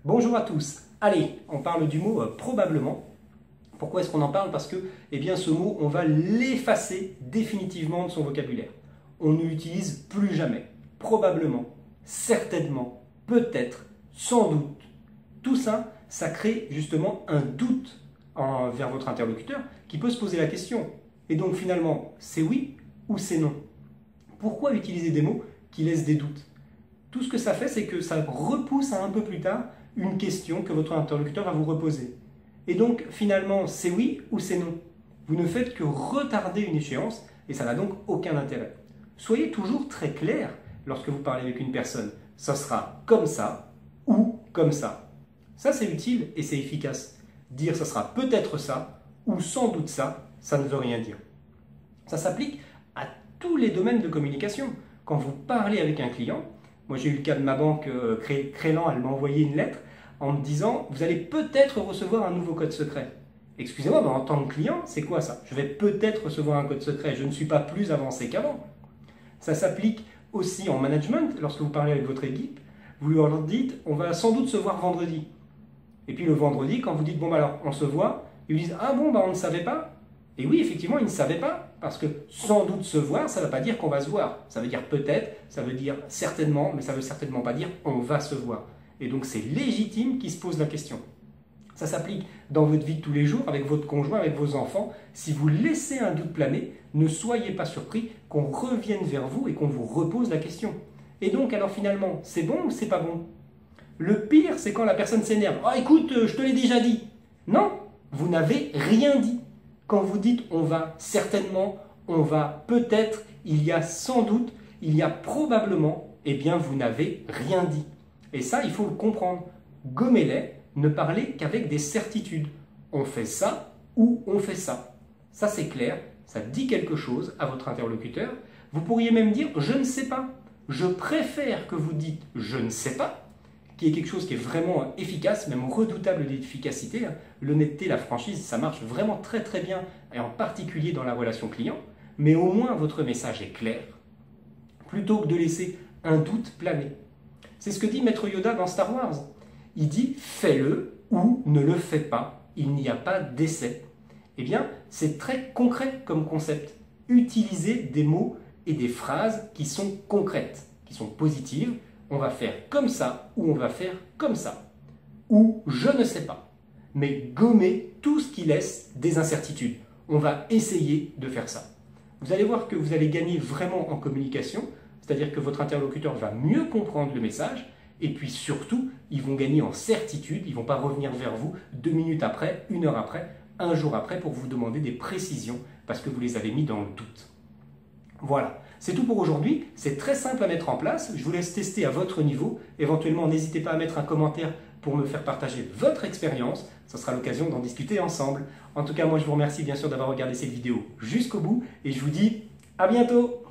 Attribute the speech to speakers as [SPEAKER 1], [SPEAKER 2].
[SPEAKER 1] Bonjour à tous. Allez, on parle du mot probablement. Pourquoi est-ce qu'on en parle? Parce que eh bien, ce mot, on va l'effacer définitivement de son vocabulaire. On ne l'utilise plus jamais. Probablement, certainement, peut-être, sans doute. Tout ça, ça crée justement un doute vers votre interlocuteur qui peut se poser la question. Et donc finalement, c'est oui ou c'est non? Pourquoi utiliser des mots qui laissent des doutes? Tout ce que ça fait, c'est que ça repousse à un peu plus tard une question que votre interlocuteur va vous reposer. Et donc, finalement, c'est oui ou c'est non. Vous ne faites que retarder une échéance et ça n'a donc aucun intérêt. Soyez toujours très clair lorsque vous parlez avec une personne. Ça sera comme ça ou comme ça. Ça, c'est utile et c'est efficace. Dire ça sera peut-être ça ou sans doute ça, ça ne veut rien dire. Ça s'applique à tous les domaines de communication. Quand vous parlez avec un client, moi j'ai eu le cas de ma banque Crélan, elle m'a envoyé une lettre en me disant « Vous allez peut-être recevoir un nouveau code secret ». Excusez-moi, mais en tant que client, c'est quoi ça? Je vais peut-être recevoir un code secret, je ne suis pas plus avancé qu'avant. Ça s'applique aussi en management, lorsque vous parlez avec votre équipe, vous leur dites « On va sans doute se voir vendredi ». Et puis le vendredi, quand vous dites « Bon, bah alors, on se voit », ils vous disent « Ah bon, bah on ne savait pas ». Et oui, effectivement, ils ne savaient pas, parce que sans doute se voir, ça ne veut pas dire qu'on va se voir. Ça veut dire peut-être, ça veut dire certainement, mais ça ne veut certainement pas dire on va se voir. Et donc c'est légitime qu'ils se posent la question. Ça s'applique dans votre vie de tous les jours, avec votre conjoint, avec vos enfants. Si vous laissez un doute planer, ne soyez pas surpris qu'on revienne vers vous et qu'on vous repose la question. Et donc, alors finalement, c'est bon ou c'est pas bon? Le pire, c'est quand la personne s'énerve. « Ah, écoute, je te l'ai déjà dit ». Non, vous n'avez rien dit. Quand vous dites on va certainement, on va peut-être, il y a sans doute, il y a probablement, eh bien vous n'avez rien dit. Et ça, il faut le comprendre. Gommez-les, ne parlez qu'avec des certitudes. On fait ça ou on fait ça. Ça c'est clair, ça dit quelque chose à votre interlocuteur. Vous pourriez même dire je ne sais pas. Je préfère que vous dites je ne sais pas, qui est quelque chose qui est vraiment efficace, même redoutable d'efficacité. L'honnêteté, la franchise, ça marche vraiment très très bien, et en particulier dans la relation client, mais au moins votre message est clair, plutôt que de laisser un doute planer. C'est ce que dit Maître Yoda dans Star Wars. Il dit « fais-le » ou « ne le fais pas », il n'y a pas d'essai. Eh bien, c'est très concret comme concept. Utilisez des mots et des phrases qui sont concrètes, qui sont positives. On va faire comme ça ou on va faire comme ça. Ou je ne sais pas. Mais gommez tout ce qui laisse des incertitudes. On va essayer de faire ça. Vous allez voir que vous allez gagner vraiment en communication, c'est-à-dire que votre interlocuteur va mieux comprendre le message et puis surtout, ils vont gagner en certitude, ils ne vont pas revenir vers vous 2 minutes après, 1 heure après, 1 jour après pour vous demander des précisions parce que vous les avez mis dans le doute. Voilà, c'est tout pour aujourd'hui, c'est très simple à mettre en place, je vous laisse tester à votre niveau, éventuellement n'hésitez pas à mettre un commentaire pour me faire partager votre expérience, ça sera l'occasion d'en discuter ensemble. En tout cas, moi je vous remercie bien sûr d'avoir regardé cette vidéo jusqu'au bout et je vous dis à bientôt.